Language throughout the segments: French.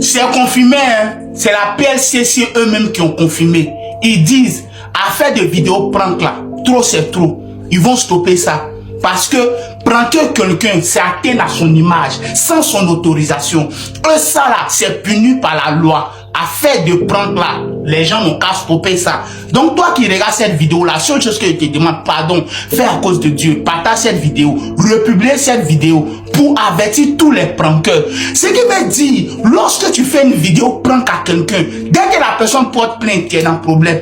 C'est confirmé, hein. C'est la PLCC eux-mêmes qui ont confirmé. Ils disent, affaire de vidéo prank là, trop c'est trop. Ils vont stopper ça. Parce que pranker quelqu'un, c'est atteindre à son image, sans son autorisation. Eux, ça là, c'est puni par la loi. Affaire de prank là, les gens n'ont qu'à stopper ça. Donc toi qui regardes cette vidéo là, seule chose que je te demande, pardon, fais à cause de Dieu, partage cette vidéo, republie cette vidéo pour avertir tous les prankeurs. Ce qui veut dire, lorsque tu fais une vidéo prank à quelqu'un, dès que la personne porte plainte, tu es dans le problème.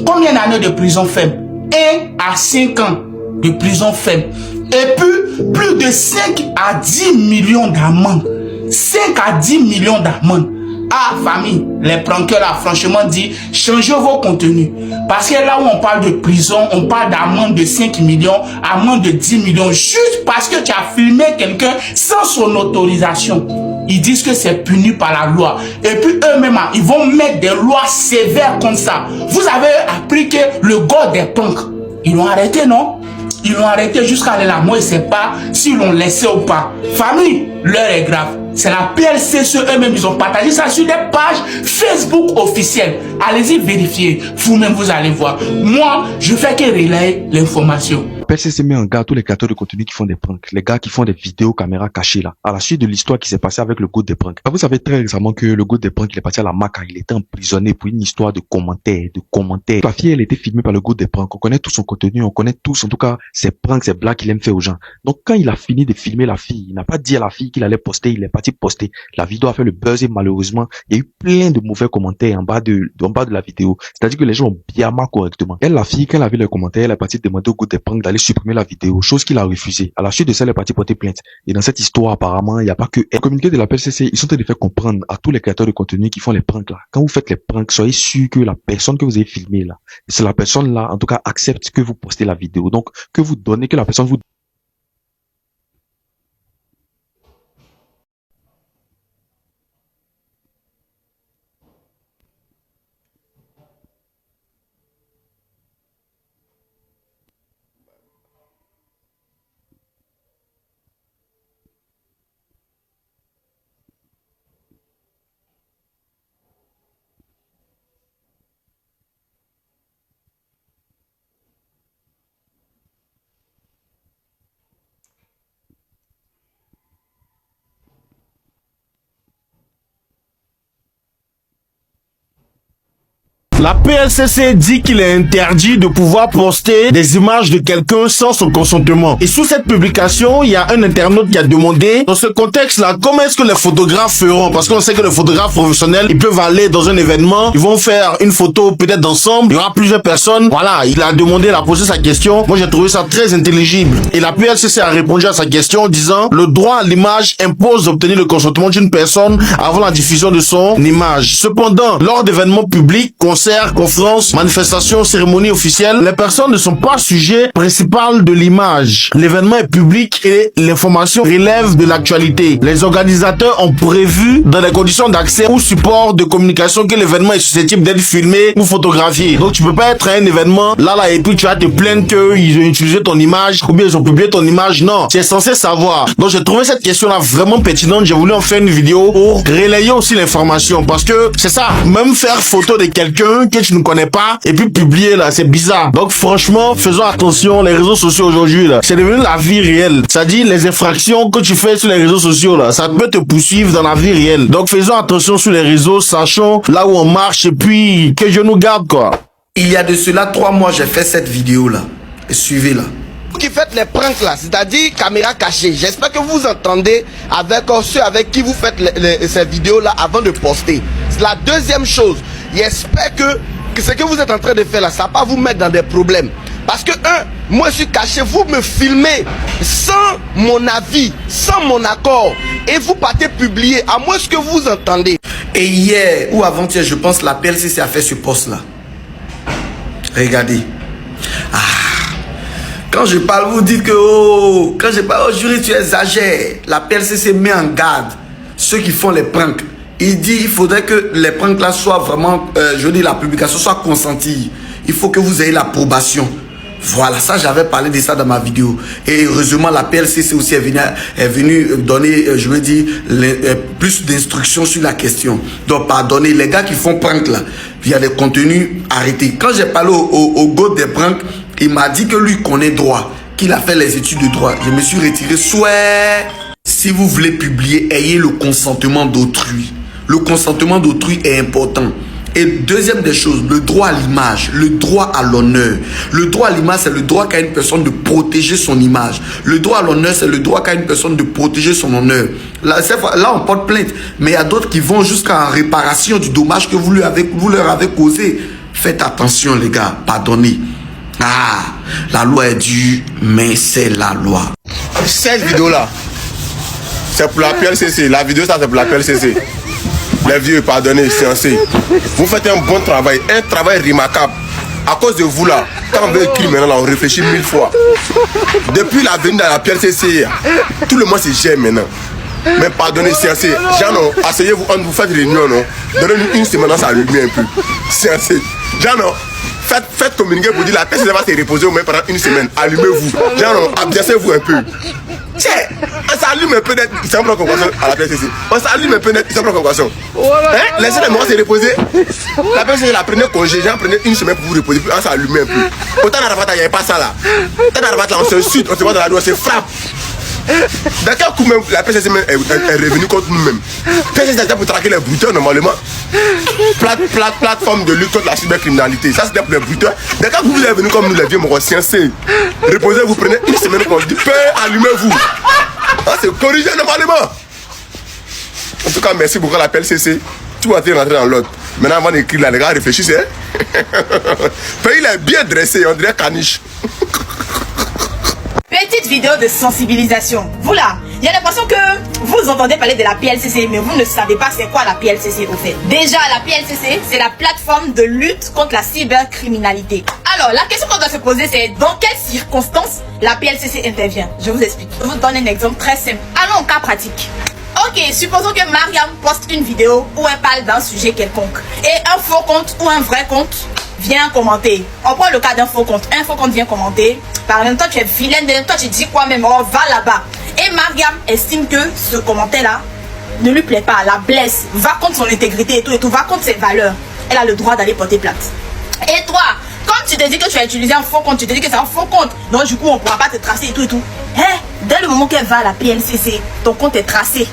Combien d'années de prison ferme? 1 à 5 ans de prison ferme. Et puis, plus de 5 à 10 millions d'amendes. 5 à 10 millions d'amendes. Ah, famille, les prankeurs là, franchement dit, changez vos contenus. Parce que là où on parle de prison, on parle d'amende de 5 millions, amende de 10 millions, juste parce que tu as filmé quelqu'un sans son autorisation. Ils disent que c'est puni par la loi. Et puis eux-mêmes, ils vont mettre des lois sévères comme ça. Vous avez appris que le gars des punks, ils l'ont arrêté, non? Ils l'ont arrêté jusqu'à là. Moi, je ne sais pas s'ils l'ont laissé ou pas. Famille, l'heure est grave. C'est la PLCC eux-mêmes, ils ont partagé ça sur des pages Facebook officielles. Allez-y vérifier. Vous-même, vous allez voir. Moi, je fais que relayer l'information. PLCC met en garde tous les créateurs de contenu qui font des pranks, les gars qui font des vidéos caméras cachées là, à la suite de l'histoire qui s'est passée avec le goût des pranks. Vous savez très récemment que le goût des pranks, il est parti à la Maca, il était emprisonné pour une histoire de commentaires, La fille, elle était filmée par le goût des pranks, on connaît tout son contenu, on connaît tous, en tout cas, ses pranks, ses blagues qu'il aime faire aux gens. Donc quand il a fini de filmer la fille, il n'a pas dit à la fille qu'il allait poster, il est parti poster. La vidéo a fait le buzz et malheureusement, il y a eu plein de mauvais commentaires en bas de la vidéo. C'est-à-dire que les gens ont bien marqué correctement. Elle, la fille, quand elle a vu les commentaires, elle est partie demander au goût des pranks d'aller supprimer la vidéo, chose qu'il a refusé. À la suite de ça, elle est partie porter plainte. Et dans cette histoire, apparemment, il n'y a pas que elle. Le communiqué de la PLCC, ils sont en train de faire comprendre à tous les créateurs de contenu qui font les pranks là. Quand vous faites les pranks, soyez sûr que la personne que vous avez filmée là, c'est la personne là, en tout cas, accepte que vous postez la vidéo. Donc, que vous donnez, que la personne vous La PLCC dit qu'il est interdit de pouvoir poster des images de quelqu'un sans son consentement. Et sous cette publication, il y a un internaute qui a demandé, dans ce contexte-là, comment est-ce que les photographes feront? Parce qu'on sait que les photographes professionnels, ils peuvent aller dans un événement, ils vont faire une photo peut-être ensemble, il y aura plusieurs personnes. Voilà, il a demandé, il a posé sa question. Moi, j'ai trouvé ça très intelligible. Et la PLCC a répondu à sa question en disant, le droit à l'image impose d'obtenir le consentement d'une personne avant la diffusion de son image. Cependant, lors d'événements publics, concerts, conférences, manifestations, cérémonies officielles, les personnes ne sont pas sujet principal de l'image. L'événement est public et l'information relève de l'actualité. Les organisateurs ont prévu dans les conditions d'accès ou support de communication que l'événement est susceptible d'être filmé ou photographié. Donc tu peux pas être à un événement là et puis tu vas te plaindre qu'ils ont utilisé ton image ou bien ils ont publié ton image. Non, tu es censé savoir. Donc j'ai trouvé cette question là vraiment pertinente. J'ai voulu en faire une vidéo pour relayer aussi l'information parce que c'est ça, même faire photo de quelqu'un que tu ne connais pas et puis publier là, c'est bizarre. Donc franchement, faisons attention, les réseaux sociaux aujourd'hui là, c'est devenu la vie réelle. C'est-à-dire les infractions que tu fais sur les réseaux sociaux là, ça peut te poursuivre dans la vie réelle. Donc faisons attention sur les réseaux, sachons là où on marche et puis que Dieu nous garde quoi. Il y a de cela 3 mois, j'ai fait cette vidéo là. Et suivez-la. Vous qui faites les pranks là, c'est-à-dire caméra cachée, j'espère que vous entendez avec ceux avec qui vous faites ces vidéos là avant de poster. C'est la deuxième chose. J'espère que ce que vous êtes en train de faire là, ça va pas vous mettre dans des problèmes. Parce que moi je suis caché, vous me filmez sans mon avis, sans mon accord, et vous partez publier, à moins que vous entendez. Et hier ou avant-hier, je pense la PLCC a fait ce post là. Regardez. Quand je parle, vous dites que quand je parle au jury, tu exagères. La PLCC met en garde ceux qui font les pranks. Il dit il faudrait que les pranks là soient vraiment, la publication soit consentie. Il faut que vous ayez l'approbation. Voilà, ça j'avais parlé de ça dans ma vidéo. Et heureusement la PLCC aussi est venue donner, je veux dire, plus d'instructions sur la question. Donc pardonnez, les gars qui font prank là, il y a des contenus arrêtés. Quand j'ai parlé au gars des pranks, il m'a dit que lui connaît droit, qu'il a fait les études de droit. Je me suis retiré. Soit si vous voulez publier, ayez le consentement d'autrui. Le consentement d'autrui est important. Et deuxième des choses, le droit à l'image, le droit à l'honneur. Le droit à l'image, c'est le droit qu'a une personne de protéger son image. Le droit à l'honneur, c'est le droit qu'a une personne de protéger son honneur. Là, on porte plainte, mais il y a d'autres qui vont jusqu'à réparation du dommage que vous leur avez causé. Faites attention les gars, pardonnez. Ah, la loi est dure, mais c'est la loi. Cette vidéo-là, c'est pour la PLCC. La vidéo, ça, c'est pour la PLCC. Les vieux, pardonnez, séancés. Vous faites un bon travail, un travail remarquable. À cause de vous là, quand on veut écrire maintenant, là, on réfléchit 1000 fois. Depuis la venue de la PLCC, tout le monde se gère maintenant. Mais pardonnez, séancés. Jean, non, asseyez-vous, vous faites réunion, non. Donnez-nous une semaine à s'allumer un peu. Séancés. Jean, non. Faites communiquer pour dire la PLCC va se reposer au moins pendant une semaine. Allumez-vous. Jean, non, abaissez-vous un peu. Tiens, on s'allume un peu d'être simple en convocation à la PLCC. On s'allume un peu d'être simple en convocation. Hein? Laissez les morts se reposer. La PLCC la prenait congé, j'en prenais une semaine pour vous reposer, puis on s'allume un peu. Autant d'Arafat, il n'y avait pas ça là. Autant d'Arafat, là, on se suit, on se voit dans la rue, on se frappe. Dans quel coup même la PLCC est revenue contre nous-mêmes. PLCC c'était pour traquer les bruteurs normalement. Plateforme de lutte contre la cybercriminalité. Ça c'était pour les bruteurs. Dans quel coup vous êtes venus comme nous les vieux morociens, reposez, vous prenez une semaine qu'on dit, allumez-vous. Ah, c'est corrigé normalement. En tout cas, merci beaucoup à la PLCC. Tout va rentrer dans l'ordre. Maintenant, avant d'écrire là, les gars réfléchissez. Pays il est bien dressé, on dirait caniche. Petite vidéo de sensibilisation. Vous là, il y a l'impression que vous entendez parler de la PLCC, mais vous ne savez pas c'est quoi la PLCC au fait. Déjà, la PLCC, c'est la plateforme de lutte contre la cybercriminalité. Alors, la question qu'on doit se poser, c'est dans quelles circonstances la PLCC intervient. Je vous explique. Je vous donne un exemple très simple. Allons au cas pratique. Ok, supposons que Mariam poste une vidéo où elle parle d'un sujet quelconque. Et un faux compte ou un vrai compte vient commenter. On prend le cas d'un faux compte. Un faux compte vient commenter. Par exemple, toi tu es vilaine, toi tu dis quoi même, oh va là-bas. Et Mariam estime que ce commentaire-là ne lui plaît pas, la blesse, va contre son intégrité et tout, va contre ses valeurs. Elle a le droit d'aller porter plainte. Et toi, comme tu te dis que tu as utilisé un faux compte, tu te dis que c'est un faux compte, donc du coup on ne pourra pas te tracer et tout. Dès le moment qu'elle va à la PLCC, ton compte est tracé.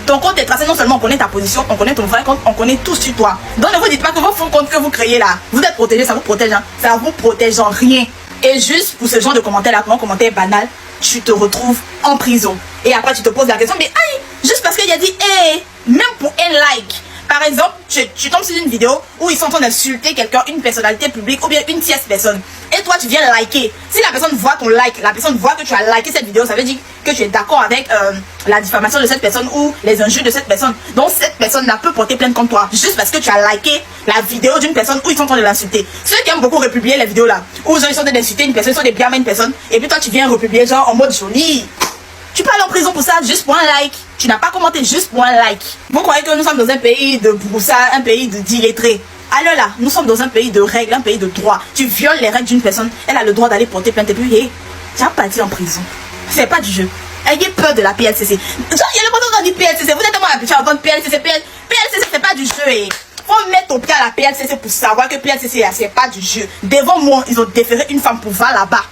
Ton compte est tracé, non seulement on connaît ta position, on connaît ton vrai compte, on connaît tout sur toi. Donc ne vous dites pas que vos faux comptes que vous créez là, vous êtes protégé, ça vous protège, hein. Ça vous protège en rien. Et juste pour ce genre de commentaire là, pour un commentaire banal, tu te retrouves en prison. Et après tu te poses la question, mais aïe, juste parce qu'il a dit, même pour un like. Par exemple, tu tombes sur une vidéo où ils sont en train d'insulter quelqu'un, une personnalité publique ou bien une tierce personne. Et toi, tu viens liker. Si la personne voit ton like, la personne voit que tu as liké cette vidéo, ça veut dire que tu es d'accord avec la diffamation de cette personne ou les injures de cette personne. Donc, cette personne-là peut porter plainte contre toi juste parce que tu as liké la vidéo d'une personne où ils sont en train de l'insulter. Ceux qui aiment beaucoup republier les vidéos là, où ils sont en train d'insulter une personne, ils sont des blâmer une personne, et puis toi, tu viens republier genre en mode joli. Tu peux aller en prison pour ça, juste pour un like. Tu n'as pas commenté juste pour un like. Vous croyez que nous sommes dans un pays de broussard, un pays d'illettrés? Alors là, nous sommes dans un pays de règles, un pays de droit. Tu violes les règles d'une personne, elle a le droit d'aller porter plainte et puis, tu vas partir en prison. C'est pas du jeu. Ayez peur de la PLCC. Genre, il y a le moment où on dit PLCC, vous êtes tellement habitués à entendre PLCC. PLCC, c'est pas du jeu. Faut mettre au pied à la PLCC pour savoir que PLCC, c'est pas du jeu. Devant moi, ils ont déféré une femme pour va là-bas.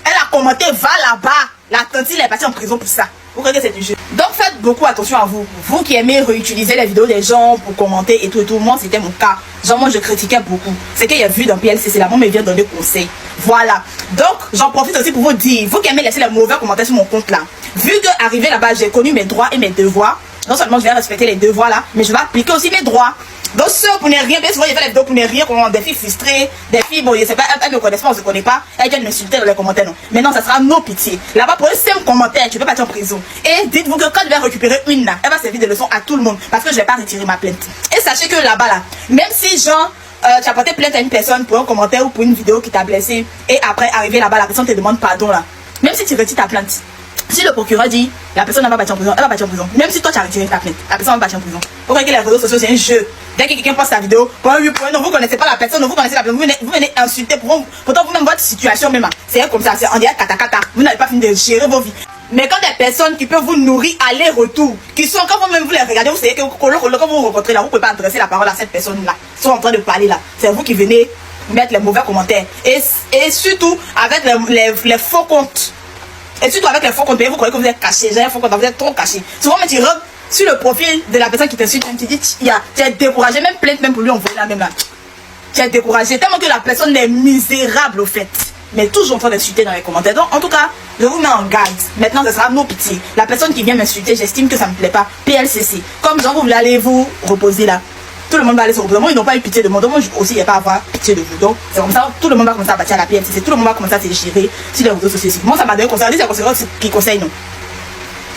Elle a commenté va là-bas. La tante, elle est partie en prison pour ça. Vous croyez que c'est du jeu? Donc faites beaucoup attention à vous. Vous qui aimez réutiliser les vidéos des gens pour commenter et tout. Moi, c'était mon cas. Genre, moi, je critiquais beaucoup. C'est qu'il y a vu dans PLCC, là, moi, me vient donner conseil. Voilà. Donc, j'en profite aussi pour vous dire, vous qui aimez laisser les mauvais commentaires sur mon compte là, vu que arrivé là-bas, j'ai connu mes droits et mes devoirs. Non seulement je vais respecter les devoirs là, mais je vais appliquer aussi mes droits. Donc ceux pour ne rien, bien souvent il y a des vidéos pour ne rien, des filles frustrées, des filles, bon, je sais pas, elles ne connaissent pas, on se connaît pas, elles viennent m'insulter dans les commentaires, non. Maintenant ça sera nos pitiés. Là-bas pour un simple commentaire, tu peux partir en prison. Et dites-vous que quand je vais récupérer une là, elle va servir de leçon à tout le monde, parce que je vais pas retirer ma plainte. Et sachez que là-bas là, même si genre, tu as porté plainte à une personne pour un commentaire ou pour une vidéo qui t'a blessé, et après arriver là-bas, la personne te demande pardon là, même si tu retires ta plainte, Si le procureur dit la personne va partir en prison, elle va partir en prison. Même si toi tu as retiré ta plainte, la personne va partir en prison. Vous voyez que les réseaux sociaux c'est un jeu. Dès que quelqu'un poste sa vidéo, non, vous connaissez pas la personne, vous connaissez la personne, vous venez insulter. Pourtant vous-même votre situation même, c'est comme ça, c'est en dirait kata. Vous n'avez pas fini de gérer vos vies. Mais quand des personnes qui peuvent vous nourrir aller-retour, qui sont quand vous-même vous les regardez, vous savez que quand vous vous rencontrez là, vous ne pouvez pas adresser la parole à cette personne-là. Ils sont en train de parler là. C'est vous qui venez mettre les mauvais commentaires. Et surtout avec les faux comptes. Et surtout avec les faux comptes, vous croyez que vous êtes caché, j'ai un faux compte, vous êtes trop caché. Souvent, tu rentres sur le profil de la personne qui t'insulte, tu dis, tu es découragé, même plainte, même pour lui envoyer la même là. Tu es découragé, tellement que la personne est misérable au fait. Mais toujours en train d'insulter dans les commentaires. Donc, en tout cas, je vous mets en garde. Maintenant, ce sera nos pitiés. La personne qui vient m'insulter, j'estime que ça ne me plaît pas. PLCC. Comme genre, vous voulez aller vous reposer là. Tout le monde va aller se reposer. Moi, ils n'ont pas eu pitié de moi. Donc, moi aussi, il n'y a pas à avoir pitié de vous. Donc, c'est comme ça, tout le monde va commencer à bâtir à la PLCC. Tout le monde va commencer à se déchirer sur les réseaux sociaux. Moi, ça m'a donné conseil. C'est la conséquence qui conseille, non.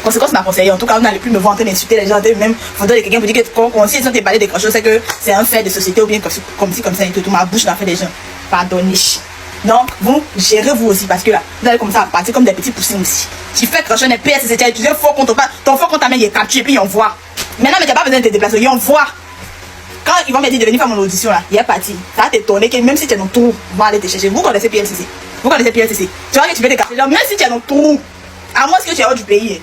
Conséquence m'a conseillé. En tout cas, on n'allait plus me voir en train d'insulter les gens. Même, faudrait que quelqu'un vous dise que si ils ont parlé des choses, c'est que c'est un fait de société ou bien comme ça et tout. Ma bouche n'a fait des gens. Pardonnez. Donc, vous gérez vous aussi parce que là, vous allez commencer à partir comme des petits poussins aussi. Tu fais cracher les PSC, tu as utilisé un faux compte, ton faux compte ta main il est capturé et puis il envoie. Maintenant, mais tu n'as pas besoin de te déplacer, il envoie. Quand ils vont me dire de venir faire mon audition là, il est parti. Ça va t'étonner que même si tu es dans ton trou, on va aller te chercher. Vous connaissez PLCC. Vous connaissez PLCC. Tu vois que tu peux te cacher là, même si tu es dans ton trou, à moins que tu es hors du pays.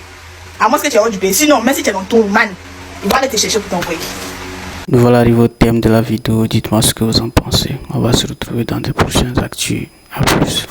À moins que tu es hors du pays. Sinon, même si tu es dans ton man, ils vont aller te chercher pour t'envoyer. Nous voilà arrivés au thème de la vidéo. Dites-moi ce que vous en pensez. On va se retrouver dans des prochaines actus. À plus.